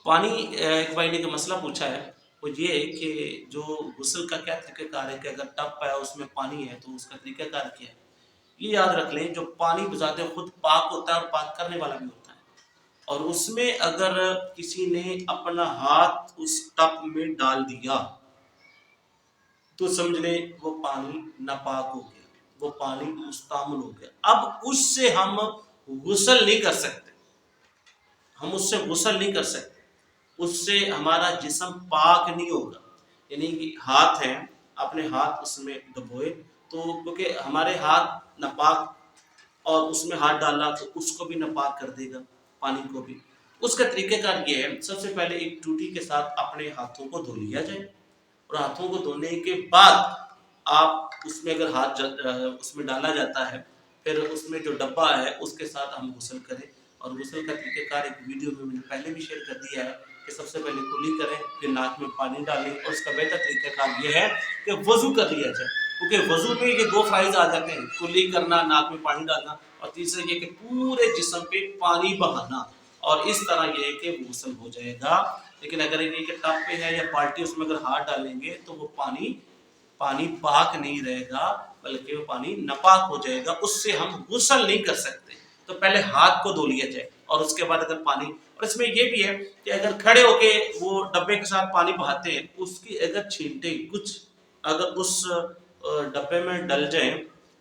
पानी एक भाई ने एक मसला पूछा है, वो ये है कि जो गुस्ल का क्या तरीक़ाकार है कि अगर टब है उसमें पानी है तो उसका तरीक़ाकार क्या है? ये याद रख लें, जो पानी बज़ाते खुद पाक होता है और पाक करने वाला भी होता है, और उसमें अगर किसी ने अपना हाथ उस टब में डाल दिया तो समझ लें वो पानी नापाक हो गया, वो पानी मुस्तामल हो गया। अब उससे हम गुस्ल नहीं कर सकते, हम उससे गुस्ल नहीं कर सकते, उससे हमारा जिस्म पाक नहीं होगा। यानी कि हाथ है, अपने हाथ उसमें डुबोए तो क्योंकि हमारे हाथ नापाक, और उसमें हाथ डाला तो उसको भी नापाक कर देगा, पानी को भी। उसका तरीक़ाकार ये है, सबसे पहले एक टूटी के साथ अपने हाथों को धो लिया जाए, और हाथों को धोने के बाद आप उसमें अगर उसमें डाला जाता है, फिर उसमें जो डब्बा है उसके साथ हम गुस्ल करें। और गुस्ल का तरीक़ाकार एक वीडियो में मैंने पहले भी शेयर कर दिया है कि सबसे पहले कुल्ली करें, फिर नाक में पानी डालें, और उसका बेहतर तरीक़ाकार ये है कि वज़ू कर लिया जाए, क्योंकि वज़ू में ये 2 फ़ायदे आ जाते हैं, कुल्ली करना, नाक में पानी डालना, और तीसरा ये कि पूरे जिस्म पे पानी बहाना, और इस तरह ये है कि गुस्ल हो जाएगा। लेकिन अगर ये कि टब पे है या बाल्टी, उसमें अगर हाथ डालेंगे तो वो पानी पानी पाक नहीं रहेगा, बल्कि वो पानी नापाक हो जाएगा, उससे हम गुस्ल नहीं कर सकते। तो पहले हाथ को धो लिया जाए, और उसके बाद अगर पानी, और इसमें ये भी है कि अगर खड़े होके वो डब्बे के साथ पानी बहाते हैं, उसकी अगर छींटे कुछ अगर उस डब्बे में डल जाए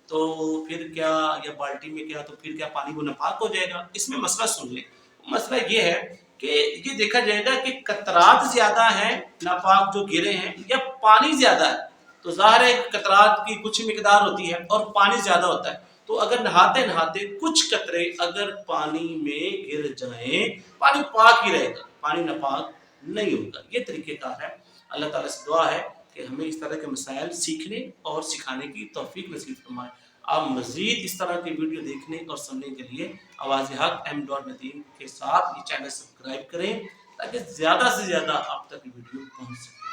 तो फिर क्या, या बाल्टी में क्या, तो फिर क्या पानी वो नापाक हो जाएगा? इसमें मसला सुन लें। मसला ये है कि ये देखा जाएगा कि कतरात ज़्यादा हैं नापाक जो गिरे हैं, या पानी ज़्यादा है। तो ज़ाहिर है कतरात की कुछ मिकदार होती है और पानी ज़्यादा होता है, तो अगर नहाते-नहाते कुछ कतरे अगर पानी में गिर जाएँ, पानी पाक ही रहेगा, पानी नापाक नहीं होगा। ये तरीक़ेकार है। अल्लाह ताला से दुआ है कि हमें इस तरह के मसाइल सीखने और सिखाने की तौफ़ीक नसीब फरमाए। आप मज़ीद इस तरह की वीडियो देखने और सुनने के लिए आवाज़ हक़ M.Nadeem के साथ ये चैनल सब्सक्राइब करें, ताकि ज़्यादा से ज़्यादा आप तक वीडियो पहुँच सके।